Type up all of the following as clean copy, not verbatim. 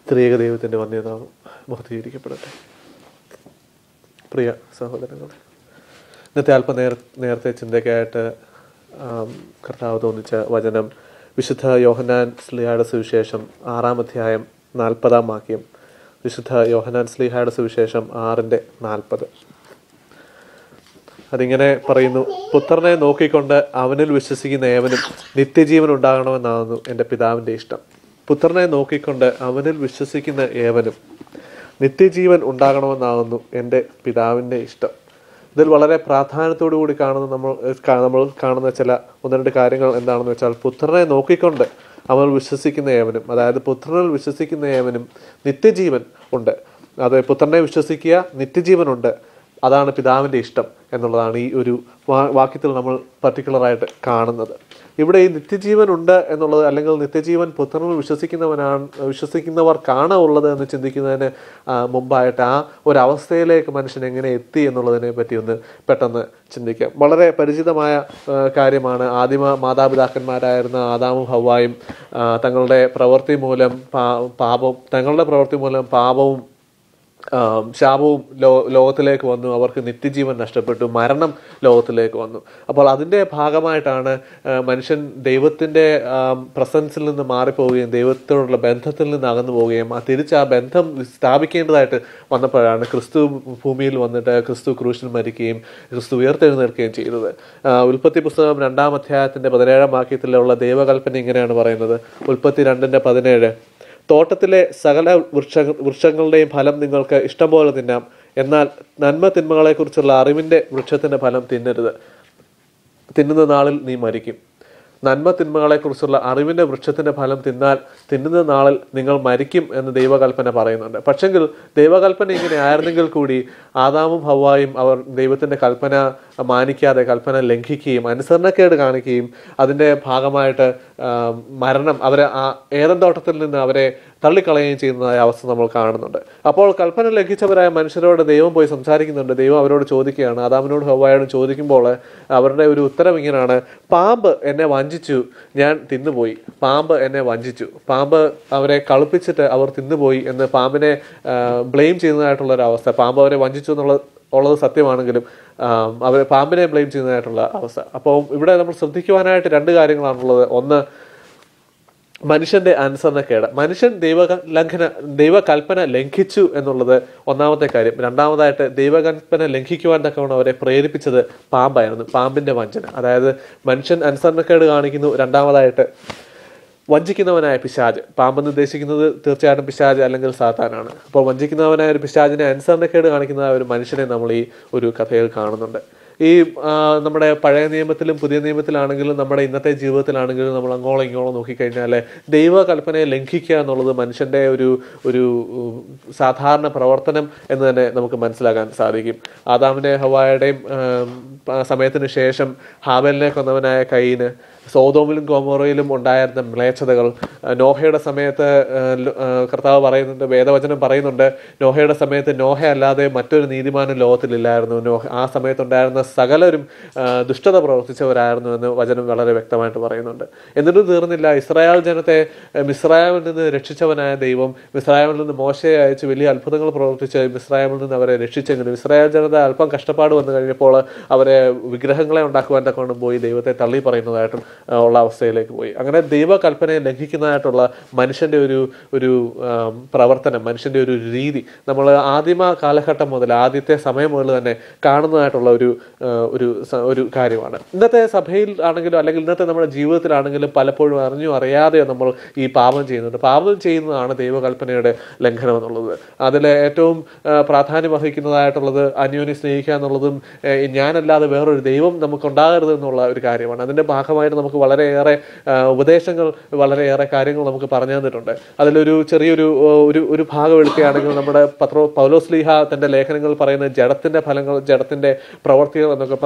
ത്രിയേക ദൈവത്തിൻ്റെ വന്യനാമം മഹത്വീകരിക്കപ്പെടട്ടെ. പ്രിയ സഹോദരങ്ങളെ, ഇന്നത്തെ അല്പം നേരത്തെ ചിന്തയ്ക്കായിട്ട് കർത്താവ് തോന്നിച്ച വചനം വിശുദ്ധ യോഹന്നാൻ ശ്ലീഹായുടെ സുവിശേഷം 6-ാം അധ്യായം 40-ാം വാക്യം. വിശുദ്ധ യോഹന്നാൻ ശ്ലീഹായുടെ സുവിശേഷം 6:40. അതിങ്ങനെ പറയുന്നു: പുത്രനെ നോക്കിക്കൊണ്ട് അവനിൽ വിശ്വസിക്കുന്ന ഏവനും നിത്യജീവൻ ഉണ്ടാകണമെന്നാകുന്നു എൻ്റെ പിതാവിൻ്റെ ഇഷ്ടം. പുത്രനെ നോക്കിക്കൊണ്ട് അവനിൽ വിശ്വസിക്കുന്ന ഏവനും നിത്യജീവൻ ഉണ്ടാകണമെന്നാകുന്നു എൻ്റെ പിതാവിൻ്റെ ഇഷ്ടം. ഇതിൽ വളരെ പ്രാധാന്യത്തോടു കൂടി നമ്മൾ കാണുന്ന ചില 1-2 കാര്യങ്ങൾ എന്താണെന്ന് വെച്ചാൽ, പുത്രനെ നോക്കിക്കൊണ്ട് അവൻ വിശ്വസിക്കുന്ന ഏവനും, അതായത് പുത്രനിൽ വിശ്വസിക്കുന്ന ഏവനും നിത്യജീവൻ ഉണ്ട്. അത് പുത്രനെ വിശ്വസിക്കുക, നിത്യജീവനുണ്ട്, അതാണ് പിതാവിൻ്റെ ഇഷ്ടം എന്നുള്ളതാണ് ഈ ഒരു വാക്യത്തിൽ നമ്മൾ പർട്ടിക്കുലറായിട്ട് കാണുന്നത്. ഇവിടെ ഈ നിത്യജീവൻ ഉണ്ട് എന്നുള്ളത്, അല്ലെങ്കിൽ നിത്യജീവൻ പുത്രനിൽ വിശ്വസിക്കുന്നവർക്കാണ് ഉള്ളത് എന്ന് ചിന്തിക്കുന്നതിന് മുമ്പായിട്ട് ആ ഒരവസ്ഥയിലേക്ക് മനുഷ്യൻ എങ്ങനെ എത്തി എന്നുള്ളതിനെ പറ്റി ഒന്ന് പെട്ടെന്ന് ചിന്തിക്കാം. വളരെ പരിചിതമായ കാര്യമാണ്. ആദിമ മാതാപിതാക്കന്മാരായിരുന്ന ആദാമും ഹവ്വായും തങ്ങളുടെ പ്രവൃത്തി മൂലം പാപവും ശാപവും ലോകത്തിലേക്ക് വന്നു. അവർക്ക് നിത്യജീവൻ നഷ്ടപ്പെട്ടു, മരണം ലോകത്തിലേക്ക് വന്നു. അപ്പോൾ അതിൻ്റെ ഭാഗമായിട്ടാണ് മനുഷ്യൻ ദൈവത്തിൻ്റെ പ്രസൻസിൽ നിന്ന് മാറിപ്പോവുകയും ദൈവത്തോടുള്ള ബന്ധത്തിൽ നിന്ന് അകന്നു പോവുകയും തിരിച്ച് ആ ബന്ധം സ്ഥാപിക്കേണ്ടതായിട്ട് വന്നപ്പോഴാണ് ക്രിസ്തു ഭൂമിയിൽ വന്നിട്ട് ക്രിസ്തു ക്രൂശിൽ മരിക്കുകയും ക്രിസ്തു ഉയർത്തെഴുന്നേൽക്കുകയും ചെയ്തത്. ഉൽപ്പത്തി പുസ്തകം 2-ാം അധ്യായത്തിൻ്റെ 17-ാം വാക്യത്തിലുള്ള ദൈവകൽപ്പന ഇങ്ങനെയാണ് പറയുന്നത്. ഉൽപ്പത്തി 2:17: തോട്ടത്തിലെ സകല വൃക്ഷങ്ങളുടെയും ഫലം നിങ്ങൾക്ക് ഇഷ്ടം പോലെ തിന്നാം, എന്നാൽ നന്മ തിന്മകളെക്കുറിച്ചുള്ള അറിവിൻ്റെ വൃക്ഷത്തിൻ്റെ ഫലം തിന്നരുത്, തിന്നുന്ന നാളിൽ നീ മരിക്കും. നന്മ തിന്മകളെക്കുറിച്ചുള്ള അറിവിൻ്റെ വൃക്ഷത്തിൻ്റെ ഫലം തിന്നുന്ന നാളിൽ നിങ്ങൾ മരിക്കും എന്ന് ദൈവകൽപ്പന പറയുന്നുണ്ട്. പക്ഷെങ്കിൽ ദൈവകൽപ്പന ഇങ്ങനെ ആയിരുന്നെങ്കിൽ കൂടി ആദാമും ഹവ്വായും അവർ ദൈവത്തിൻ്റെ കൽപ്പന മാനിക്കാതെ കൽപ്പന ലംഘിക്കുകയും അനുസരണക്കേട് കാണിക്കുകയും അതിൻ്റെ ഭാഗമായിട്ട് മരണം, അവരെ ആ ഏദൻ തോട്ടത്തിൽ നിന്ന് അവരെ തള്ളിക്കളയുകയും ചെയ്യുന്നതായ അവസ്ഥ നമ്മൾ കാണുന്നുണ്ട്. അപ്പോൾ കൽപ്പന ലംഘിച്ചവരായ മനുഷ്യരോട് ദൈവം പോയി സംസാരിക്കുന്നുണ്ട്. ദൈവം അവരോട് ചോദിക്കുകയാണ്, ആദാമിനോട് ഹവ്വായോടും ചോദിക്കുമ്പോൾ അവരുടെ ഒരു ഉത്തരം ഇങ്ങനെയാണ്: പാമ്പ് എന്നെ വഞ്ചിച്ചു, ഞാൻ തിന്നുപോയി. പാമ്പ് എന്നെ വഞ്ചിച്ചു, പാമ്പ് അവരെ കളിപ്പിച്ചിട്ട് അവർ തിന്നുപോയി എന്ന് പാമ്പിനെ ബ്ലെയിം ചെയ്യുന്നതായിട്ടുള്ളൊരവസ്ഥ. പാമ്പ് അവരെ വഞ്ചിച്ചു ഉള്ളത് സത്യമാണെങ്കിലും അവർ പാമ്പിനെ ബ്ലെയിം ചെയ്യുന്നതായിട്ടുള്ള അവസ്ഥ. അപ്പോൾ ഇവിടെ നമ്മൾ ശ്രദ്ധിക്കുവാനായിട്ട് 2 കാര്യങ്ങളാണുള്ളത്. ഒന്ന്, മനുഷ്യൻ്റെ അനുസരണക്കേട്. മനുഷ്യൻ ദൈവകൽപ്പന ലംഘിച്ചു എന്നുള്ളത് ഒന്നാമത്തെ കാര്യം. രണ്ടാമതായിട്ട് ദൈവകൽപ്പന ലംഘിക്കുവാൻ തക്കവണ്ണം അവരെ പ്രേരിപ്പിച്ചത് പാമ്പായിരുന്നു, പാമ്പിൻ്റെ വഞ്ചന. അതായത് മനുഷ്യൻ അനുസരണക്കേട് കാണിക്കുന്നു. രണ്ടാമതായിട്ട് വഞ്ചിക്കുന്നവനായ പിശാച്. പാമ്പെന്ന് ഉദ്ദേശിക്കുന്നത് തീർച്ചയായിട്ടും പിശാച് അല്ലെങ്കിൽ സാത്താനാണ്. അപ്പോൾ വഞ്ചിക്കുന്നവനായ ഒരു പിശാചിനെ അനുസരണക്കേട് കാണിക്കുന്ന ഒരു മനുഷ്യനെ നമ്മൾ ഈ ഒരു കഥയിൽ കാണുന്നുണ്ട്. ഈ നമ്മുടെ പഴയ നിയമത്തിലും പുതിയ നിയമത്തിലാണെങ്കിലും നമ്മുടെ ഇന്നത്തെ ജീവിതത്തിലാണെങ്കിലും നമ്മൾ അങ്ങോളം ഇങ്ങോളം നോക്കിക്കഴിഞ്ഞാൽ ദൈവകൽപ്പനയെ ലംഘിക്കുക എന്നുള്ളത് മനുഷ്യൻ്റെ ഒരു സാധാരണ പ്രവർത്തനം എന്ന് തന്നെ നമുക്ക് മനസ്സിലാക്കാൻ സാധിക്കും. ആദാമിൻ്റെ ഹവ്വായുടെയും സമയത്തിന് ശേഷം ഹാബേലിനെ കൊന്നവനായ കയീന്, സോദോമിലും ഗൊമോറയിലും ഉണ്ടായിരുന്ന മ്ലേച്ഛതകൾ, നോഹയുടെ സമയത്ത് കർത്താവ് പറയുന്നുണ്ട്, വേദവചനം പറയുന്നുണ്ട്, നോഹയുടെ സമയത്ത് നോഹ അല്ലാതെ മറ്റൊരു നീതിമാനും ലോകത്തിലില്ലായിരുന്നു. ആ സമയത്തുണ്ടായിരുന്ന സകലരും ദുഷ്ടത പ്രവർത്തിച്ചവരായിരുന്നു എന്ന് വചനം വളരെ വ്യക്തമായിട്ട് പറയുന്നുണ്ട്. എന്നിട്ടും തീർന്നില്ല. ഇസ്രായേൽ ജനത്തെ മിസ്രയീമിൽ നിന്ന് രക്ഷിച്ചവനായ ദൈവം മിസ്രയീമിൽ നിന്ന് മോശയെ അയച്ച് വലിയ അത്ഭുതങ്ങൾ പ്രവർത്തിച്ച് മിസ്രയീമിൽ നിന്ന് അവരെ രക്ഷിച്ചെങ്കിലും ഇസ്രായേൽ ജനത അല്പം കഷ്ടപ്പാട് വന്നു കഴിഞ്ഞപ്പോൾ അവരെ വിഗ്രഹങ്ങളെ ഉണ്ടാക്കുവാൻ തക്കൊണ്ട് പോയി ദൈവത്തെ തള്ളി പറയുന്നതായിട്ടും ഉള്ള അവസ്ഥയിലേക്ക് പോയി. അങ്ങനെ ദൈവകൽപ്പനയെ ലംഘിക്കുന്നതായിട്ടുള്ള മനുഷ്യൻ്റെ ഒരു പ്രവർത്തനം, മനുഷ്യൻ്റെ ഒരു രീതി നമ്മൾ ആദിമ കാലഘട്ടം മുതൽ, ആദ്യത്തെ സമയം മുതൽ തന്നെ കാണുന്നതായിട്ടുള്ള ഒരു കാര്യമാണ്. ഇന്നത്തെ സഭയിൽ ആണെങ്കിലും അല്ലെങ്കിൽ ഇന്നത്തെ നമ്മുടെ ജീവിതത്തിലാണെങ്കിലും പലപ്പോഴും അറിയാതെയോ നമ്മൾ ഈ പാപം ചെയ്യുന്നുണ്ട്. പാപം ചെയ്യുന്നതാണ് ദൈവകൽപ്പനയുടെ ലംഘനം എന്നുള്ളത്. അതിൽ ഏറ്റവും പ്രാധാന്യം വഹിക്കുന്നതായിട്ടുള്ളത് അന്യോന്യം സ്നേഹിക്കുക എന്നുള്ളതും ഞാനല്ലാതെ വേറൊരു ദൈവം നമുക്കുണ്ടാകരുത് എന്നുള്ള ഒരു കാര്യമാണ്. അതിൻ്റെ ഭാഗമായിട്ട് നമുക്ക് വളരെയേറെ ഉപദേശങ്ങൾ, വളരെയേറെ കാര്യങ്ങൾ നമുക്ക് പറഞ്ഞു തന്നിട്ടുണ്ട്. അതിലൊരു ചെറിയൊരു ഒരു ഭാഗം എടുക്കുകയാണെങ്കിൽ നമ്മുടെ പൗലോസ്ലീഹ തൻ്റെ ലേഖനങ്ങളിൽ പറയുന്ന ജഡത്തിൻ്റെ ഫലങ്ങൾ, ജഡത്തിൻ്റെ പ്രവർത്തികൾ എന്നൊക്കെ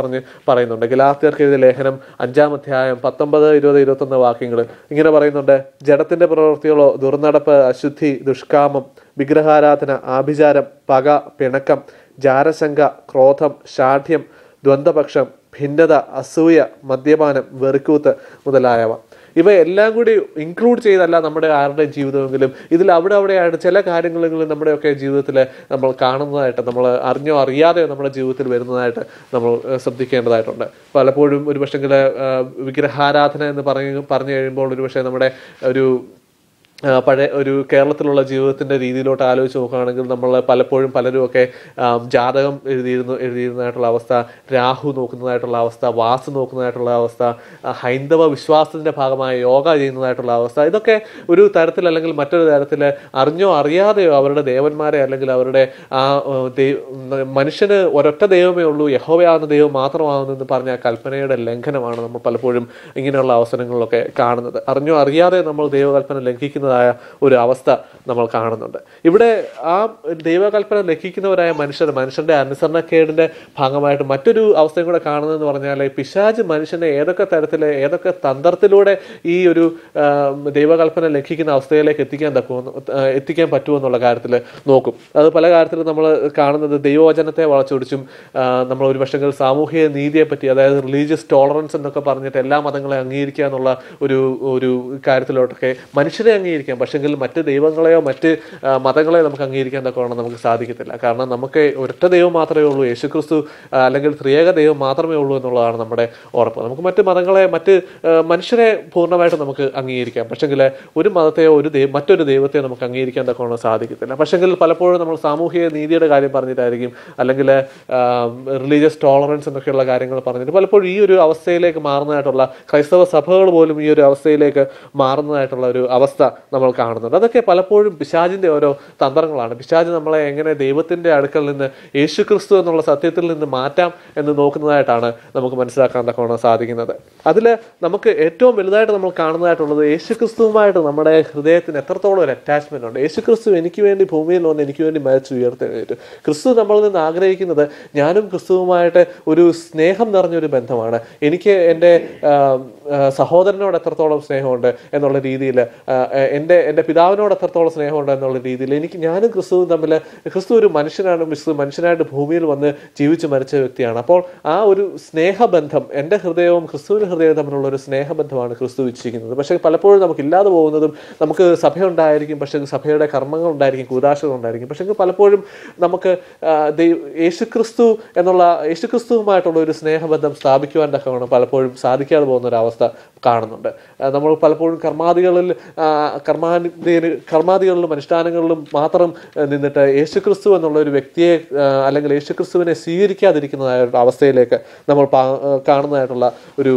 പറയുന്നുണ്ട്. ഗലാത്യർക്ക് എഴുതിയ ലേഖനം 5-ാം അധ്യായം 19, 20, 21 വാക്യങ്ങൾ ഇങ്ങനെ പറയുന്നുണ്ട്: ജഡത്തിൻ്റെ പ്രവൃത്തികളോ ദുർനടപ്പ്, അശുദ്ധി, ദുഷ്കാമം, വിഗ്രഹാരാധന, ആഭിചാരം, പക, പിണക്കം, ജാരശങ്ക, ക്രോധം, ശാഠ്യം, ദ്വന്ദ്പക്ഷം, ഭിന്നത, അസൂയ, മദ്യപാനം, വെറുക്കൂത്ത് മുതലായവ. ഇവയെല്ലാം കൂടി ഇൻക്ലൂഡ് ചെയ്തല്ല നമ്മുടെ ആരുടെ ജീവിതമെങ്കിലും ഇതിൽ അവിടെയായിട്ട് ചില കാര്യങ്ങളെങ്കിലും നമ്മുടെയൊക്കെ ജീവിതത്തിൽ നമ്മൾ കാണുന്നതായിട്ട്, നമ്മൾ അറിഞ്ഞോ അറിയാതെയോ നമ്മുടെ ജീവിതത്തിൽ വരുന്നതായിട്ട് നമ്മൾ ശ്രദ്ധിക്കേണ്ടതായിട്ടുണ്ട്. പലപ്പോഴും ഒരു പക്ഷെങ്കിൽ വിഗ്രഹാരാധന എന്ന് പറഞ്ഞു കഴിയുമ്പോൾ ഒരു പക്ഷേ നമ്മുടെ ഒരു പഴയ ഒരു കേരളത്തിലുള്ള ജീവിതത്തിൻ്റെ രീതിയിലോട്ട് ആലോചിച്ച് നോക്കുകയാണെങ്കിൽ നമ്മൾ പലപ്പോഴും പലരുമൊക്കെ ജാതകം എഴുതിയിരുന്നതായിട്ടുള്ള അവസ്ഥ, രാഹു നോക്കുന്നതായിട്ടുള്ള അവസ്ഥ, വാസ്തു നോക്കുന്നതായിട്ടുള്ള അവസ്ഥ, ഹൈന്ദവ വിശ്വാസത്തിൻ്റെ ഭാഗമായ യോഗ ചെയ്യുന്നതായിട്ടുള്ള അവസ്ഥ, ഇതൊക്കെ ഒരു തരത്തിൽ അല്ലെങ്കിൽ മറ്റൊരു തരത്തിൽ അറിഞ്ഞോ അറിയാതെയോ അവരുടെ ദേവന്മാരെ അല്ലെങ്കിൽ അവരുടെ ആ മനുഷ്യന് ഒരൊറ്റ ദൈവമേ ഉള്ളൂ, യഹോവയാകുന്ന ദൈവം മാത്രമാകുന്നെന്ന് പറഞ്ഞ കൽപ്പനയുടെ ലംഘനമാണ് നമ്മൾ പലപ്പോഴും ഇങ്ങനെയുള്ള അവസരങ്ങളിലൊക്കെ കാണുന്നത്. അറിഞ്ഞോ അറിയാതെ നമ്മൾ ദൈവകൽപ്പന ലംഘിക്കുന്ന ഒരു അവസ്ഥ നമ്മൾ കാണുന്നുണ്ട്. ഇവിടെ ആ ദൈവകൽപ്പന ലംഘിക്കുന്നവരായ മനുഷ്യന്റെ അനുസരണക്കേടിന്റെ ഭാഗമായിട്ട് മറ്റൊരു അവസ്ഥയും കൂടെ കാണുന്നതെന്ന് പറഞ്ഞാൽ പിശാച് മനുഷ്യനെ ഏതൊക്കെ തരത്തിൽ ഏതൊക്കെ തന്ത്രത്തിലൂടെ ഈ ഒരു ദൈവകൽപ്പന ലംഘിക്കുന്ന അവസ്ഥയിലേക്ക് എത്തിക്കാൻ പറ്റുമെന്നുള്ള കാര്യത്തിൽ നോക്കും. അത് പല കാര്യത്തിലും നമ്മൾ കാണുന്നത് ദൈവവചനത്തെ വളച്ചൊടിച്ചും നമ്മൾ ഒരു പക്ഷേ സാമൂഹിക നീതിയെ പറ്റി, അതായത് റിലീജിയസ് ടോളറൻസ് എന്നൊക്കെ പറഞ്ഞിട്ട് എല്ലാ മതങ്ങളെ അംഗീകരിക്കുക എന്നുള്ള ഒരു കാര്യത്തിലോട്ടൊക്കെ മനുഷ്യരെ അംഗീകരിക്കാം, പക്ഷെങ്കിൽ മറ്റ് ദൈവങ്ങളെയോ മറ്റ് മതങ്ങളെയോ നമുക്ക് അംഗീകരിക്കാൻ തക്കവണ്ണം നമുക്ക് സാധിക്കത്തില്ല. കാരണം നമുക്ക് ഒരൊറ്റ ദൈവം മാത്രമേ ഉള്ളൂ, യേശുക്രിസ്തു അല്ലെങ്കിൽ ത്രിയേക ദൈവം മാത്രമേ ഉള്ളൂ എന്നുള്ളതാണ് നമ്മുടെ ഉറപ്പ്. നമുക്ക് മറ്റ് മതങ്ങളെ മറ്റ് മനുഷ്യരെ പൂർണ്ണമായിട്ട് നമുക്ക് അംഗീകരിക്കാം, പക്ഷെങ്കിൽ ഒരു മതത്തെയോ മറ്റൊരു ദൈവത്തെയോ നമുക്ക് അംഗീകരിക്കാൻ തക്കവണ്ണം സാധിക്കത്തില്ല. പക്ഷെങ്കിൽ പലപ്പോഴും നമ്മൾ സാമൂഹിക നീതിയുടെ കാര്യം പറഞ്ഞിട്ടായിരിക്കും അല്ലെങ്കിൽ റിലീജിയസ് ടോളറൻസ് എന്നൊക്കെയുള്ള കാര്യങ്ങൾ പറഞ്ഞിട്ട് പലപ്പോഴും ഈ ഒരു അവസ്ഥയിലേക്ക് മാറുന്നതായിട്ടുള്ള ക്രൈസ്തവ സഭകൾ പോലും ഈ ഒരു അവസ്ഥയിലേക്ക് മാറുന്നതായിട്ടുള്ള ഒരു അവസ്ഥ നമ്മൾ കാണുന്നുണ്ട്. അതൊക്കെ പലപ്പോഴും പിശാചിന്റെ ഓരോ തന്ത്രങ്ങളാണ്. പിശാച് നമ്മളെ എങ്ങനെ ദൈവത്തിന്റെ അടുക്കൽ നിന്ന് യേശുക്രിസ്തു എന്നുള്ള സത്യത്തിൽ നിന്ന് മാറ്റാം എന്ന് നോക്കുന്നതായിട്ടാണ് നമുക്ക് മനസ്സിലാക്കാൻ തക്കവണ്ണം സാധിക്കുന്നത്. അതിൽ നമുക്ക് ഏറ്റവും വലുതായിട്ട് നമ്മൾ കാണുന്നതായിട്ടുള്ളത് യേശുക്രിസ്തുവുമായിട്ട് നമ്മുടെ ഹൃദയത്തിന് എത്രത്തോളം ഒരു അറ്റാച്ച്മെന്റ് ഉണ്ട്. യേശുക്രിസ്തു എനിക്ക് വേണ്ടി ഭൂമിയിൽ വന്ന് എനിക്ക് വേണ്ടി മരിച്ചു ഉയർത്തെഴുന്നേറ്റു. ക്രിസ്തു നമ്മളിൽ നിന്ന് ആഗ്രഹിക്കുന്നത് ഞാനും ക്രിസ്തുവുമായിട്ട് ഒരു സ്നേഹം നിറഞ്ഞൊരു ബന്ധമാണ്. എനിക്ക് എൻ്റെ സഹോദരനോട് എത്രത്തോളം സ്നേഹമുണ്ട് എന്നുള്ള രീതിയിൽ, എൻ്റെ പിതാവിനോട് എത്രത്തോളം സ്നേഹമുണ്ട് എന്നുള്ള രീതിയിൽ ഞാനും ക്രിസ്തുവും തമ്മിൽ, ക്രിസ്തു ഒരു മനുഷ്യനാണ്, മനുഷ്യനായിട്ട് ഭൂമിയിൽ വന്ന് ജീവിച്ച് മരിച്ച വ്യക്തിയാണ്. അപ്പോൾ ആ ഒരു സ്നേഹബന്ധം, എൻ്റെ ഹൃദയവും ക്രിസ്തുവിൻ്റെ ഹൃദയവും തമ്മിലുള്ള ഒരു സ്നേഹബന്ധമാണ് ക്രിസ്തു ഇച്ഛിക്കുന്നത്. പക്ഷേ പലപ്പോഴും നമുക്ക് ഇല്ലാതെ പോകുന്നതും, നമുക്ക് സഭയുണ്ടായിരിക്കും, പക്ഷേ സഭയുടെ കർമ്മങ്ങൾ ഉണ്ടായിരിക്കും, കൂതാശകൾ ഉണ്ടായിരിക്കും, പക്ഷേ പലപ്പോഴും നമുക്ക് യേശുക്രിസ്തുവുമായിട്ടുള്ള ഒരു സ്നേഹബന്ധം സ്ഥാപിക്കുവാൻ തക്കവണ്ണം പലപ്പോഴും സാധിക്കാതെ പോകുന്ന ഒരു അവസ്ഥ കാണുന്നുണ്ട്. നമ്മൾ പലപ്പോഴും കർമാദികളിലും അനുഷ്ഠാനങ്ങളിലും മാത്രം നിന്നിട്ട് യേശുക്രിസ്തു എന്നുള്ള ഒരു വ്യക്തിയെ അല്ലെങ്കിൽ യേശുക്രിസ്തുവിനെ സ്വീകരിക്കാതിരിക്കുന്നതായ അവസ്ഥയിലേക്ക് നമ്മൾ കാണുന്നതായിട്ടുള്ള ഒരു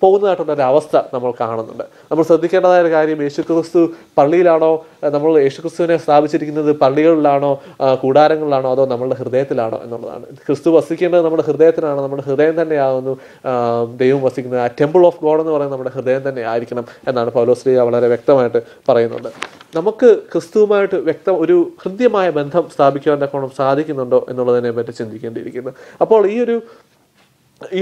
പോകുന്നതായിട്ടുള്ള ഒരു അവസ്ഥ നമ്മൾ കാണുന്നുണ്ട്. നമ്മൾ ശ്രദ്ധിക്കേണ്ടതായ ഒരു കാര്യം, യേശുക്രിസ്തു പള്ളിയിലാണോ, നമ്മൾ യേശുക്രിസ്തുവിനെ സ്ഥാപിച്ചിരിക്കുന്നത് പള്ളികളിലാണോ, കൂടാരങ്ങളിലാണോ, അതോ നമ്മളുടെ ഹൃദയത്തിലാണോ എന്നുള്ളതാണ്. ക്രിസ്തു വസിക്കേണ്ടത് നമ്മുടെ ഹൃദയത്തിലാണ്. നമ്മുടെ ഹൃദയം തന്നെയാകുന്നു ദൈവം വസിക്കുന്നത്. ആ ടെമ്പിൾ ഓഫ് ഗോഡ് എന്ന് പറയുന്നത് നമ്മുടെ ഹൃദയം തന്നെ ആയിരിക്കണം എന്നാണ് പൗലോസ് ശ്ലീഹ വളരെ വ്യക്തമായിട്ട് പറയുന്നുണ്ട്. നമുക്ക് ക്രിസ്തുവുമായിട്ട് ഒരു ഹൃദ്യമായ ബന്ധം സ്ഥാപിക്കുവാൻ തക്കവണ്ണം സാധിക്കുന്നുണ്ടോ എന്നുള്ളതിനെ പറ്റി ചിന്തിക്കേണ്ടിയിരിക്കുന്നു. അപ്പോൾ ഈ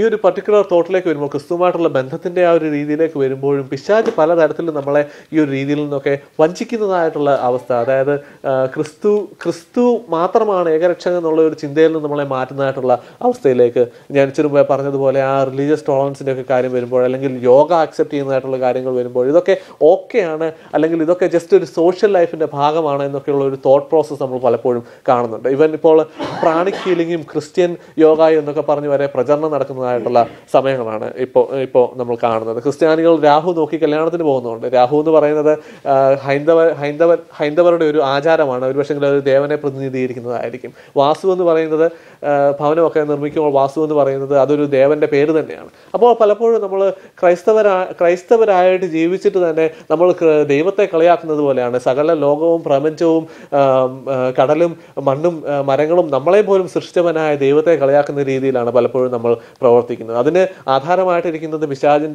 ഒരു പർട്ടിക്കുലർ തോട്ടിലേക്ക് വരുമ്പോൾ, ക്രിസ്തുവുമായിട്ടുള്ള ബന്ധത്തിൻ്റെ ആ ഒരു രീതിയിലേക്ക് വരുമ്പോഴും പിശാച് പലതരത്തിലും നമ്മളെ ഈ ഒരു രീതിയിൽ നിന്നൊക്കെ വഞ്ചിക്കുന്നതായിട്ടുള്ള അവസ്ഥ, അതായത് ക്രിസ്തു മാത്രമാണ് ഏകരക്ഷകൻ എന്നുള്ള ഒരു ചിന്തയിൽ നിന്ന് നമ്മളെ മാറ്റുന്നതായിട്ടുള്ള അവസ്ഥയിലേക്ക്, ഞാൻ ഇച്ചിരി പറഞ്ഞതുപോലെ ആ റിലീജിയസ് ടോളറൻസിൻ്റെ ഒക്കെ കാര്യം വരുമ്പോൾ, അല്ലെങ്കിൽ യോഗ ആക്സെപ്റ്റ് ചെയ്യുന്നതായിട്ടുള്ള കാര്യങ്ങൾ വരുമ്പോൾ, ഇതൊക്കെ ഓക്കെയാണ്, അല്ലെങ്കിൽ ഇതൊക്കെ ജസ്റ്റ് ഒരു സോഷ്യൽ ലൈഫിൻ്റെ ഭാഗമാണ് എന്നൊക്കെയുള്ള ഒരു തോട്ട് പ്രോസസ്സ് നമ്മൾ പലപ്പോഴും കാണുന്നുണ്ട്. ഇവൻ ഇപ്പോൾ പ്രാണിക് ഹീലിങ്ങും ക്രിസ്ത്യൻ യോഗയും എന്നൊക്കെ പറഞ്ഞ് വരെ പ്രചരണം നടക്കുന്നതായിട്ടുള്ള സമയങ്ങളാണ് ഇപ്പോൾ നമ്മൾ കാണുന്നത്. ക്രിസ്ത്യാനികൾ രാഹു നോക്കി കല്യാണത്തിന് പോകുന്നുണ്ട്. രാഹു എന്ന് പറയുന്നത് ഹൈന്ദവരുടെ ഒരു ആചാരമാണ്. ഒരു പക്ഷേ ഒരു ദേവനെ പ്രതിനിധീകരിക്കുന്നതായിരിക്കും. വാസ്തു എന്ന് പറയുന്നത്, ഭവനമൊക്കെ നിർമ്മിക്കുമ്പോൾ വാസ്തു എന്ന് പറയുന്നത് അതൊരു ദേവന്റെ പേര് തന്നെയാണ്. അപ്പോൾ പലപ്പോഴും നമ്മൾ ക്രൈസ്തവരായിട്ട് ജീവിച്ചിട്ട് തന്നെ നമ്മൾ ദൈവത്തെ കളിയാക്കുന്നത് പോലെയാണ്. സകല ലോകവും പ്രപഞ്ചവും കടലും മണ്ണും മരങ്ങളും നമ്മളെ പോലും സൃഷ്ടിച്ചവനായ ദൈവത്തെ കളിയാക്കുന്ന രീതിയിലാണ് പലപ്പോഴും നമ്മൾ പ്രവർത്തിക്കുന്നത്. അതിന് ആധാരമായിട്ടിരിക്കുന്നത് പിശാച്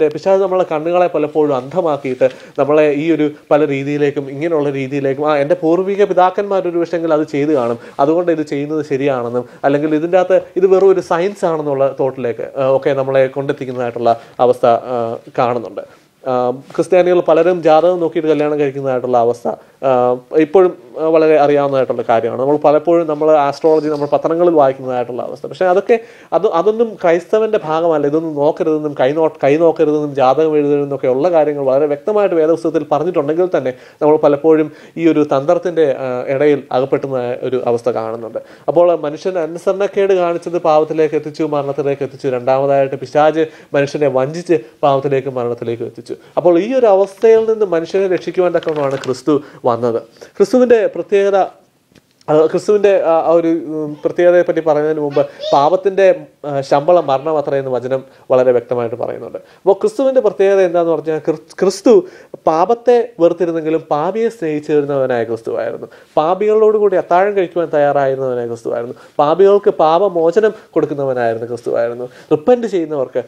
നമ്മളെ കണ്ണുകളെ പലപ്പോഴും അന്ധമാക്കിയിട്ട് നമ്മളെ ഈ ഒരു പല രീതിയിലേക്കും ഇങ്ങനെയുള്ള രീതിയിലേക്കും, എൻ്റെ പൂർവിക പിതാക്കന്മാരൊരു പക്ഷെങ്കിൽ അത് ചെയ്തു കാണും, അതുകൊണ്ട് ഇത് ചെയ്യുന്നത് ശരിയാണെന്നും, അല്ലെങ്കിൽ ഇതിൻ്റെ അകത്ത് ഇത് വെറും ഒരു സയൻസ് ആണെന്നുള്ള തോട്ടിലേക്ക് ഒക്കെ നമ്മളെ കൊണ്ടെത്തിക്കുന്നതായിട്ടുള്ള അവസ്ഥ കാണുന്നുണ്ട്. ക്രിസ്ത്യാനികൾ പലരും ജാതകം നോക്കിയിട്ട് കല്യാണം കഴിക്കുന്നതായിട്ടുള്ള അവസ്ഥ ഇപ്പോഴും വളരെ അറിയാവുന്നതായിട്ടുള്ള കാര്യമാണ്. നമ്മൾ പലപ്പോഴും നമ്മൾ ആസ്ട്രോളജി നമ്മൾ പത്രങ്ങളിൽ വായിക്കുന്നതായിട്ടുള്ള അവസ്ഥ. പക്ഷേ അതൊന്നും ക്രൈസ്തവൻ്റെ ഭാഗമല്ല. ഇതൊന്നും നോക്കരുതെന്നും കൈ നോക്കരുതെന്നും ജാതകം എഴുതരുതെന്നൊക്കെ ഉള്ള കാര്യങ്ങൾ വളരെ വ്യക്തമായിട്ട് വേദപുസ്തകത്തിൽ പറഞ്ഞിട്ടുണ്ടെങ്കിൽ തന്നെ നമ്മൾ പലപ്പോഴും ഈ ഒരു തന്ത്രത്തിൻ്റെ ഇടയിൽ അകപ്പെട്ടുന്ന ഒരു അവസ്ഥ കാണുന്നുണ്ട്. അപ്പോൾ മനുഷ്യൻ അനുസരണക്കേട് കാണിച്ചത് പാപത്തിലേക്ക് എത്തിച്ചു, മരണത്തിലേക്ക് എത്തിച്ചു. രണ്ടാമതായിട്ട് പിശാച് മനുഷ്യനെ വഞ്ചിച്ച് പാപത്തിലേക്ക് മരണത്തിലേക്ക് എത്തിച്ചു. അപ്പോൾ ഈ ഒരു അവസ്ഥയിൽ നിന്ന് മനുഷ്യനെ രക്ഷിക്കുവാൻ തക്കമാണ് ക്രിസ്തു വന്നത്. ക്രിസ്തുവിൻ്റെ ഒരു പ്രത്യേകതയെ പറ്റി പറയുന്നതിന് മുമ്പ് പാപത്തിൻ്റെ ശമ്പളം മരണം അത്രയെന്ന് വചനം വളരെ വ്യക്തമായിട്ട് പറയുന്നുണ്ട്. അപ്പോൾ ക്രിസ്തുവിൻ്റെ പ്രത്യേകത എന്താണെന്ന് പറഞ്ഞാൽ ക്രിസ്തു പാപത്തെ വെറുത്തിരുന്നെങ്കിലും പാപിയെ സ്നേഹിച്ചു വരുന്നവനായ ക്രിസ്തുവായിരുന്നു. പാപികളോടുകൂടി അത്താഴം കഴിക്കുവാൻ തയ്യാറായിരുന്നവനായ ക്രിസ്തുവായിരുന്നു. പാപികൾക്ക് പാപമോചനം കൊടുക്കുന്നവനായിരുന്നു ക്രിസ്തുവായിരുന്നു. റിപ്പന്റ് ചെയ്യുന്നവർക്ക്,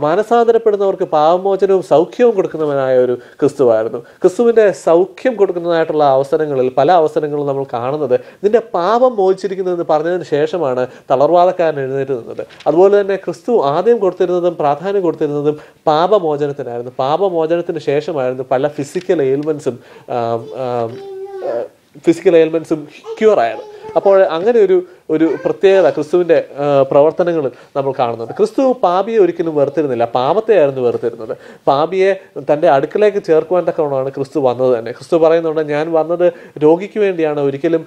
മാനസാന്തരപ്പെടുന്നവർക്ക് പാപമോചനവും സൗഖ്യവും കൊടുക്കുന്നവനായ ഒരു ക്രിസ്തുവായിരുന്നു. ക്രിസ്തുവിൻ്റെ സൗഖ്യം കൊടുക്കുന്നതായിട്ടുള്ള അവസരങ്ങളിൽ പല അവസരങ്ങളും നമ്മൾ കാണുന്നത് നിന്റെ പാപം മോചിച്ചിരിക്കുന്നതെന്ന് പറഞ്ഞതിന് ശേഷമാണ് തളർവാദക്കാരൻ എഴുന്നേറ്റ് നിന്നത്. അതുപോലെ തന്നെ ക്രിസ്തു ആദ്യം കൊടുത്തിരുന്നതും പ്രാധാന്യം കൊടുത്തിരുന്നതും പാപമോചനത്തിനായിരുന്നു. പാപമോചനത്തിന് ശേഷമായിരുന്നു പല ഫിസിക്കൽ എയിൽമെൻസും ക്യൂറായത്. അപ്പോൾ അങ്ങനെ ഒരു പ്രത്യേകത ക്രിസ്തുവിൻ്റെ പ്രവർത്തനങ്ങളിൽ നമ്മൾ കാണുന്നുണ്ട്. ക്രിസ്തു പാപിയെ ഒരിക്കലും വെറുത്തിരുന്നില്ല, പാപത്തെയായിരുന്നു വെറുത്തിരുന്നത്. പാപിയെ തൻ്റെ അടുക്കലേക്ക് ചേർക്കുവാൻ തക്കവണ്ണമാണ് ക്രിസ്തു വന്നത് തന്നെ. ക്രിസ്തു പറയുന്നുണ്ട്, ഞാൻ വന്നത് രോഗിക്ക് വേണ്ടിയാണ്, ഒരിക്കലും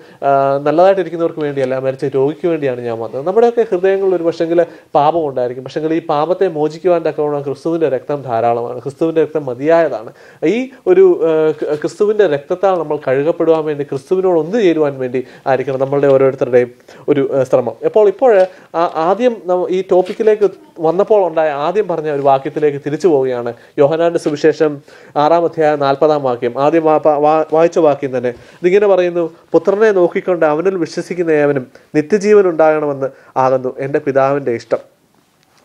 നല്ലതായിട്ടിരിക്കുന്നവർക്ക് വേണ്ടിയല്ല, മറിച്ച് രോഗിക്ക് വേണ്ടിയാണ് ഞാൻ വന്നത്. നമ്മുടെയൊക്കെ ഹൃദയങ്ങളിൽ ഒരു പക്ഷെങ്കിൽ പാപം ഉണ്ടായിരിക്കും. പക്ഷെങ്കിൽ ഈ പാപത്തെ മോചിക്കുവാൻ തക്കവണ്ണം ക്രിസ്തുവിൻ്റെ രക്തം ധാരാളമാണ്, ക്രിസ്തുവിൻ്റെ രക്തം മതിയായതാണ്. ഈ ഒരു ക്രിസ്തുവിൻ്റെ രക്തത്താൽ നമ്മൾ കഴുകപ്പെടുവാൻ വേണ്ടി, ക്രിസ്തുവിനോട് ഒന്നു ചേരുവാൻ വേണ്ടി ആയിരിക്കണം നമ്മളുടെ ഓരോരുത്തരുടെയും ഒരു ശ്രമം. ഇപ്പോൾ ആദ്യം ഈ ടോപ്പിക്കിലേക്ക് വന്നപ്പോൾ ആദ്യം പറഞ്ഞ ഒരു വാക്യത്തിലേക്ക് തിരിച്ചു പോവുകയാണ്. യോഹന്നാന്റെ സുവിശേഷം 6-ാം അധ്യായം 40-ാം വാക്യം. ആദ്യം വായിച്ച വാക്യം തന്നെ ഇതിങ്ങനെ പറയുന്നു: പുത്രനെ നോക്കിക്കൊണ്ട് അവനിൽ വിശ്വസിക്കുന്ന ഏവനും നിത്യജീവൻ ഉണ്ടാകണമെന്ന് ആകുന്നു എൻ്റെ പിതാവിൻ്റെ ഇഷ്ടം.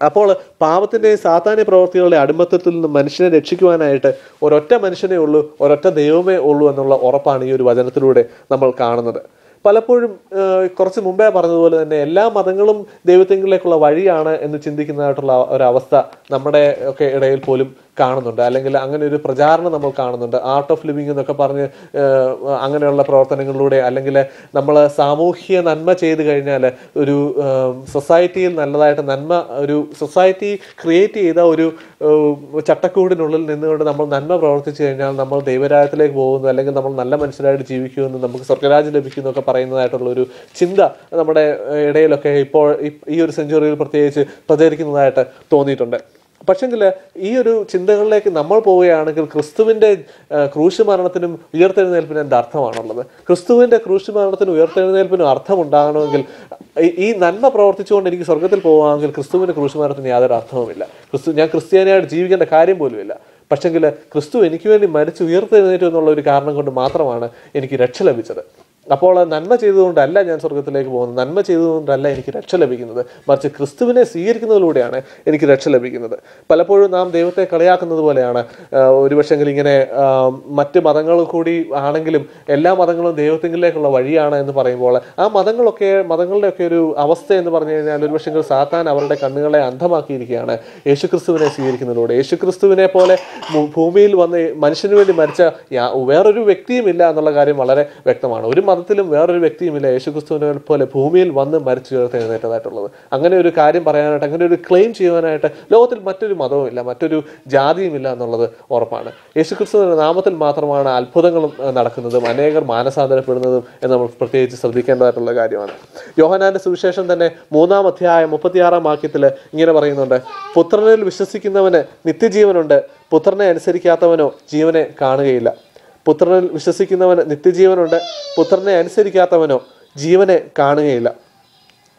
അപ്പോൾ പാപത്തിൻ്റെയും സാത്താന്യ പ്രവൃത്തികളുടെ അടിമത്തത്തിൽ നിന്ന് മനുഷ്യനെ രക്ഷിക്കുവാനായിട്ട് ഒരൊറ്റ മനുഷ്യനേ ഉള്ളൂ, ഒരൊറ്റ ദൈവമേ ഉള്ളൂ എന്നുള്ള ഉറപ്പാണ് ഈ ഒരു വചനത്തിലൂടെ നമ്മൾ കാണുന്നത്. പലപ്പോഴും കുറച്ച് മുമ്പേ പറഞ്ഞതുപോലെ തന്നെ എല്ലാ മതങ്ങളും ദൈവത്തിങ്കിലേക്കുള്ള വഴിയാണ് എന്ന് ചിന്തിക്കുന്നതായിട്ടുള്ള ഒരവസ്ഥ നമ്മുടെ ഒക്കെ ഇടയിൽ പോലും കാണുന്നുണ്ട്. അല്ലെങ്കിൽ അങ്ങനെ ഒരു പ്രചാരണം നമ്മൾ കാണുന്നുണ്ട്. ആർട്ട് ഓഫ് ലിവിങ് എന്നൊക്കെ പറഞ്ഞ് അങ്ങനെയുള്ള പ്രവർത്തനങ്ങളിലൂടെ, അല്ലെങ്കിൽ നമ്മൾ സാമൂഹ്യ നന്മ ചെയ്ത് കഴിഞ്ഞാൽ ഒരു സൊസൈറ്റിയിൽ നല്ലതായിട്ട് ഒരു സൊസൈറ്റി ക്രിയേറ്റ് ചെയ്ത ഒരു ചട്ടക്കൂടിനുള്ളിൽ നിന്നുകൊണ്ട് നമ്മൾ നന്മ പ്രവർത്തിച്ചു കഴിഞ്ഞാൽ നമ്മൾ ദൈവരാജ്യത്തിലേക്ക് പോകുന്നു, അല്ലെങ്കിൽ നമ്മൾ നല്ല മനുഷ്യരായിട്ട് ജീവിക്കുമെന്ന്, നമുക്ക് സ്വർഗരാജ്യം ലഭിക്കുമെന്നൊക്കെ പറയുന്നതായിട്ടുള്ളൊരു ചിന്ത നമ്മുടെ ഇടയിലൊക്കെ ഇപ്പോൾ ഈ ഒരു സെഞ്ചുറിയിൽ പ്രത്യേകിച്ച് പ്രചരിക്കുന്നതായിട്ട് തോന്നിയിട്ടുണ്ട്. പക്ഷെങ്കിൽ ഈ ഒരു ചിന്തകളിലേക്ക് നമ്മൾ പോവുകയാണെങ്കിൽ ക്രിസ്തുവിൻ്റെ ക്രൂശ് മരണത്തിനും ഉയർത്തെഴുന്നേൽപ്പിനും എന്ത് അർത്ഥമാണുള്ളത്? ക്രിസ്തുവിൻ്റെ ക്രൂശ് മരണത്തിനും ഉയർത്തെഴുന്നേൽപ്പിനും അർത്ഥമുണ്ടാകണമെങ്കിൽ, ഈ നന്മ പ്രവർത്തിച്ചുകൊണ്ട് എനിക്ക് സ്വർഗത്തിൽ പോകുകയാണെങ്കിൽ ക്രിസ്തുവിൻ്റെ ക്രൂശ് മരണത്തിന് യാതൊരു അർത്ഥവുമില്ല. ഞാൻ ക്രിസ്ത്യാനിയായിട്ട് ജീവിക്കേണ്ട കാര്യം പോലുമില്ല. പക്ഷെങ്കിൽ ക്രിസ്തു എനിക്ക് വേണ്ടി മരിച്ച് ഉയർത്തെഴുന്നേറ്റു എന്നുള്ള ഒരു കാരണം കൊണ്ട് മാത്രമാണ് എനിക്ക് രക്ഷ ലഭിച്ചത്. അപ്പോൾ നന്മ ചെയ്തുകൊണ്ടല്ല ഞാൻ സ്വർഗത്തിലേക്ക് പോകുന്നത്, നന്മ ചെയ്തുകൊണ്ടല്ല എനിക്ക് രക്ഷ ലഭിക്കുന്നത്, മറിച്ച് ക്രിസ്തുവിനെ സ്വീകരിക്കുന്നതിലൂടെയാണ് എനിക്ക് രക്ഷ ലഭിക്കുന്നത്. പലപ്പോഴും നാം ദൈവത്തെ കളിയാക്കുന്നത് പോലെയാണ് ഒരുപക്ഷെങ്കിൽ ഇങ്ങനെ മറ്റ് മതങ്ങൾ കൂടി ആണെങ്കിലും എല്ലാ മതങ്ങളും ദൈവത്തിങ്കിലേക്കുള്ള വഴിയാണ് എന്ന് പറയുമ്പോൾ ആ മതങ്ങളുടെയൊക്കെ ഒരു അവസ്ഥ എന്ന് പറഞ്ഞു കഴിഞ്ഞാൽ ഒരുപക്ഷെങ്കിൽ സാത്താൻ അവരുടെ കണ്ണുകളെ അന്ധമാക്കിയിരിക്കുകയാണ് യേശുക്രിസ്തുവിനെ സ്വീകരിക്കുന്നതിലൂടെ. യേശുക്രിസ്തുവിനെ പോലെ ഭൂമിയിൽ വന്ന് മനുഷ്യന് വേണ്ടി മരിച്ച വേറൊരു വ്യക്തിയുമില്ല എന്നുള്ള കാര്യം വളരെ വ്യക്തമാണ്. ഒരു മതത്തിലും വേറൊരു വ്യക്തിയുമില്ല യേശുക്രിസ്തുവിനെ പോലെ ഭൂമിയിൽ വന്ന് മരിച്ചു എഴുന്നേറ്റതായിട്ടുള്ളത്. അങ്ങനെ ഒരു കാര്യം പറയാനായിട്ട്, അങ്ങനെ ഒരു ക്ലെയിം ചെയ്യുവാനായിട്ട് ലോകത്തിൽ മറ്റൊരു മതവുമില്ല, മറ്റൊരു ജാതിയുമില്ല എന്നുള്ളത് ഉറപ്പാണ്. യേശുക്രിസ്തുവിന്റെ നാമത്തിൽ മാത്രമാണ് അത്ഭുതങ്ങളും നടക്കുന്നതും അനേകർ മാനസാന്തരപ്പെടുന്നതും എന്ന് നമ്മൾ പ്രത്യേകിച്ച് ശ്രദ്ധിക്കേണ്ടതായിട്ടുള്ള കാര്യമാണ്. യോഹന്നാന്റെ സുവിശേഷം തന്നെ 3-ാം അധ്യായം 36-ാം വാക്യത്തിൽ ഇങ്ങനെ പറയുന്നുണ്ട്: പുത്രനിൽ വിശ്വസിക്കുന്നവന് നിത്യജീവനുണ്ട്, പുത്രനെ അനുസരിക്കാത്തവനോ ജീവനെ കാണുകയില്ല. പുത്രനിൽ വിശ്വസിക്കുന്നവന് നിത്യജീവനുണ്ട്, പുത്രനെ അനുസരിക്കാത്തവനോ ജീവനെ കാണുകയില്ല.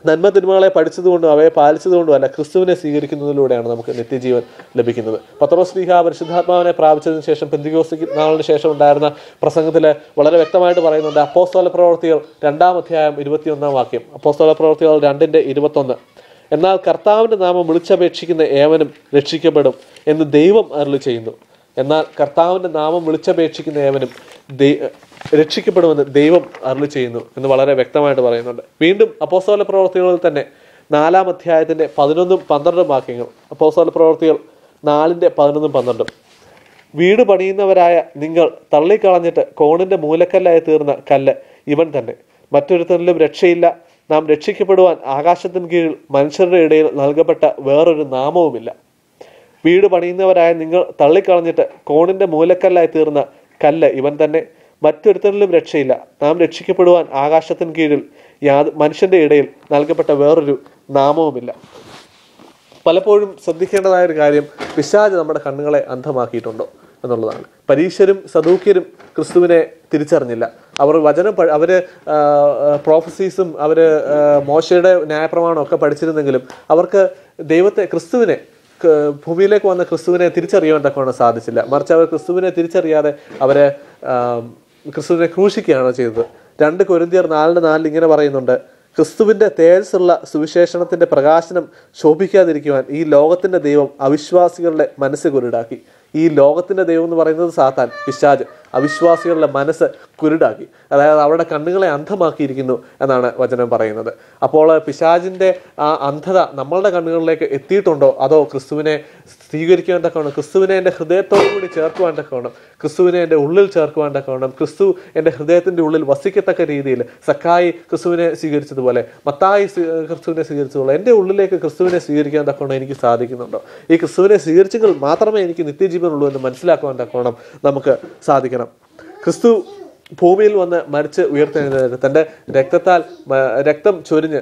നന്മ തിന്മകളെ പഠിച്ചതുകൊണ്ടും അവയെ പാലിച്ചതുകൊണ്ടും അല്ല, ക്രിസ്തുവിനെ സ്വീകരിക്കുന്നതിലൂടെയാണ് നമുക്ക് നിത്യജീവൻ ലഭിക്കുന്നത്. പത്രോസ് ശ്ലീഹ പരിശുദ്ധാത്മാവിനെ പ്രാപിച്ചതിന് ശേഷം പെന്തിക്കോസ്ത് നാളിന് ശേഷം ഉണ്ടായിരുന്ന പ്രസംഗത്തിൽ വളരെ വ്യക്തമായിട്ട് പറയുന്നുണ്ട്. അപ്പോസ്തല പ്രവൃത്തികൾ 2-ാം അധ്യായം 21-ാം വാക്യം. അപ്പോസ്തല പ്രവൃത്തികൾ 2:21. എന്നാൽ കർത്താവിൻ്റെ നാമം വിളിച്ചപേക്ഷിക്കുന്ന ഏവനും രക്ഷിക്കപ്പെടും എന്ന് ദൈവം അരുളി ചെയ്യുന്നു. എന്നാൽ കർത്താവിൻ്റെ നാമം വിളിച്ചപേക്ഷിക്കുന്ന ഏവനും രക്ഷിക്കപ്പെടുമെന്ന് ദൈവം അരുളി ചെയ്യുന്നു എന്ന് വളരെ വ്യക്തമായിട്ട് പറയുന്നുണ്ട്. വീണ്ടും അപ്പോസ്തല പ്രവൃത്തികളിൽ തന്നെ 4-ാം അധ്യായത്തിൻ്റെ 11-12 വാക്യങ്ങൾ. അപ്പോസ്തല പ്രവൃത്തികൾ 4:11-12. വീട് പണിയുന്നവരായ നിങ്ങൾ തള്ളിക്കളഞ്ഞിട്ട് കോണിന്റെ മൂലക്കല്ലായി തീർന്ന കല്ല് ഇവൻ തന്നെ. മറ്റൊരുത്തരിലും രക്ഷയില്ല. നാം രക്ഷിക്കപ്പെടുവാൻ ആകാശത്തിന് കീഴിൽ മനുഷ്യരുടെ ഇടയിൽ നൽകപ്പെട്ട വേറൊരു നാമവുമില്ല. വീട് പണിയുന്നവരായ നിങ്ങൾ തള്ളിക്കളഞ്ഞിട്ട് കോണിന്റെ മൂലക്കല്ലായി തീർന്ന കല്ല് ഇവൻ തന്നെ. മറ്റൊരുത്തരിലും രക്ഷയില്ല. നാം രക്ഷിക്കപ്പെടുവാൻ ആകാശത്തിന് കീഴിൽ മനുഷ്യന്റെ ഇടയിൽ നൽകപ്പെട്ട വേറൊരു നാമവുമില്ല. പലപ്പോഴും ശ്രദ്ധിക്കേണ്ടതായ ഒരു കാര്യം, പിശാച് നമ്മുടെ കണ്ണുകളെ അന്ധമാക്കിയിട്ടുണ്ടോ എന്നുള്ളതാണ്. പരീശരും സദൂക്യരും ക്രിസ്തുവിനെ തിരിച്ചറിഞ്ഞില്ല. അവർ പ്രോഫസീസും മോശയുടെ ന്യായപ്രമാണം ഒക്കെ പഠിച്ചിരുന്നെങ്കിലും അവർക്ക് ക്രിസ്തുവിനെ ഭൂമിയിലേക്ക് വന്ന ക്രിസ്തുവിനെ തിരിച്ചറിയാൻ തക്കവണ്ണം സാധിച്ചില്ല. മറിച്ച് അവർ ക്രിസ്തുവിനെ തിരിച്ചറിയാതെ ക്രിസ്തുവിനെ ക്രൂശിക്കുകയാണ് ചെയ്തത്. 2 കൊരിന്ത്യർ 4:4 ഇങ്ങനെ പറയുന്നുണ്ട്: ക്രിസ്തുവിന്റെ തേജസ്സുള്ള സുവിശേഷണത്തിന്റെ പ്രകാശനം ശോഭിക്കാതിരിക്കുവാൻ ഈ ലോകത്തിന്റെ ദൈവം അവിശ്വാസികളുടെ മനസ്സ് കുരുടാക്കി. ഈ ലോകത്തിന്റെ ദൈവം എന്ന് പറയുന്നത് സാത്താൻ, പിശാച്, അവിശ്വാസികളുടെ മനസ്സ് കുരുടാക്കി. അതായത് അവരുടെ കണ്ണുകളെ അന്ധമാക്കിയിരിക്കുന്നു എന്നാണ് വചനം പറയുന്നത്. അപ്പോൾ പിശാചിന്റെ ആ അന്ധത നമ്മളുടെ കണ്ണുകളിലേക്ക് എത്തിയിട്ടുണ്ടോ, അതോ ക്രിസ്തുവിനെ സ്വീകരിക്കുവാൻ തക്കവണ്ണം, ക്രിസ്തുവിനെ എൻ്റെ ഹൃദയത്തോടു കൂടി ചേർക്കുവാൻ തക്കവണ്ണം, ക്രിസ്തുവിനെ എൻ്റെ ഉള്ളിൽ ചേർക്കുവാൻ തക്കവണ്ണം, ക്രിസ്തു എൻ്റെ ഹൃദയത്തിൻ്റെ ഉള്ളിൽ വസിക്കത്തക്ക രീതിയിൽ സക്കായി ക്രിസ്തുവിനെ സ്വീകരിച്ചതുപോലെ, മത്തായി ക്രിസ്തുവിനെ സ്വീകരിച്ചതുപോലെ എൻ്റെ ഉള്ളിലേക്ക് ക്രിസ്തുവിനെ സ്വീകരിക്കാൻ തക്കവണ്ണം എനിക്ക് സാധിക്കുന്നുണ്ടോ? ഈ ക്രിസ്തുവിനെ സ്വീകരിച്ചെങ്കിൽ മാത്രമേ എനിക്ക് നിത്യജീവനുള്ളൂ എന്ന് മനസ്സിലാക്കുവാൻ തക്കവണ്ണം നമുക്ക് സാധിക്കണം. ക്രിസ്തു ഭൂമിയിൽ വന്ന് മരിച്ച് ഉയർത്തെഴുന്നേറ്റ് തൻ്റെ രക്തം ചൊരിഞ്ഞ്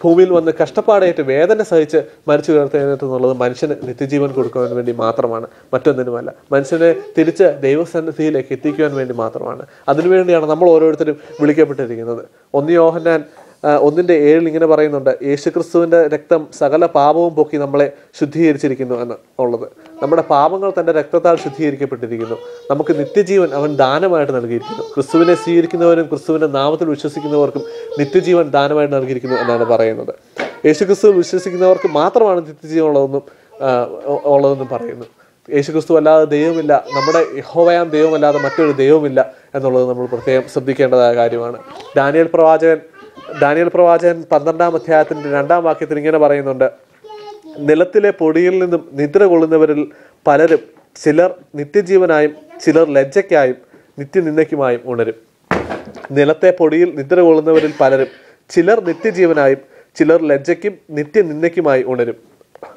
ഭൂമിയിൽ വന്ന് കഷ്ടപ്പാടേറ്റ് വേദന സഹിച്ച് മരിച്ചു ഉയർത്തെഴുന്നേറ്റ് എന്നുള്ളത് മനുഷ്യന് നിത്യജീവൻ കൊടുക്കുവാൻ വേണ്ടി മാത്രമാണ്, മറ്റൊന്നിനുമല്ല. മനുഷ്യനെ തിരിച്ച് ദൈവസന്നിധിയിലേക്ക് എത്തിക്കുവാൻ വേണ്ടി മാത്രമാണ്. അതിനുവേണ്ടിയാണ് നമ്മൾ ഓരോരുത്തരും വിളിക്കപ്പെട്ടിരിക്കുന്നത്. 1 യോഹന്നാൻ 1:7 ഇങ്ങനെ പറയുന്നുണ്ട്: യേശുക്രിസ്തുവിൻ്റെ രക്തം സകല പാപവും പൊക്കി നമ്മളെ ശുദ്ധീകരിച്ചിരിക്കുന്നു എന്നുള്ളത്. നമ്മുടെ പാപങ്ങൾ തൻ്റെ രക്തത്താൽ ശുദ്ധീകരിക്കപ്പെട്ടിരിക്കുന്നു. നമുക്ക് നിത്യജീവൻ അവൻ ദാനമായിട്ട് നൽകിയിരിക്കുന്നു. ക്രിസ്തുവിനെ സ്വീകരിക്കുന്നവരും ക്രിസ്തുവിൻ്റെ നാമത്തിൽ വിശ്വസിക്കുന്നവർക്കും നിത്യജീവൻ ദാനമായിട്ട് നൽകിയിരിക്കുന്നു എന്നാണ് പറയുന്നത്. യേശുക്രിസ്തുവിൽ വിശ്വസിക്കുന്നവർക്ക് മാത്രമാണ് നിത്യജീവൻ ഉള്ളതെന്നും പറയുന്നു. യേശുക്രിസ്തു അല്ലാതെ ദൈവമില്ല, നമ്മുടെ യഹോവയാം ദൈവമല്ലാതെ മറ്റൊരു ദൈവമില്ല എന്നുള്ളത് നമ്മൾ പ്രത്യേകം ശ്രദ്ധിക്കേണ്ടതായ കാര്യമാണ്. ദാനിയേൽ പ്രവാചകൻ 12-ാം അധ്യായത്തിൻ്റെ 2-ാം വാക്യത്തിൽ ഇങ്ങനെ പറയുന്നുണ്ട്: നിലത്തിലെ പൊടിയിൽ നിന്നും നിദ്ര കൊള്ളുന്നവരിൽ പലരും ചിലർ നിത്യജീവനായും ചിലർ ലജ്ജയ്ക്കായും നിത്യനിന്ദയ്ക്കുമായും ഉണരും. നിലത്തെ പൊടിയിൽ നിദ്ര കൊള്ളുന്നവരിൽ പലരും ചിലർ നിത്യജീവനായും ചിലർ ലജ്ജയ്ക്കും നിത്യനിന്ദയ്ക്കുമായി ഉണരും.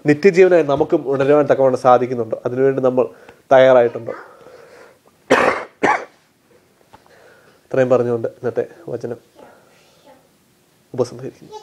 നിത്യജീവനായി നമുക്കും ഉണരുവാൻ തക്കവണ്ണം സാധിക്കുന്നുണ്ടോ? അതിനുവേണ്ടി നമ്മൾ തയ്യാറായിട്ടുണ്ടോ? ഇത്രയും പറഞ്ഞുകൊണ്ട് ഇന്നത്തെ വചനം ഉപസംഹരിക്കുന്നു.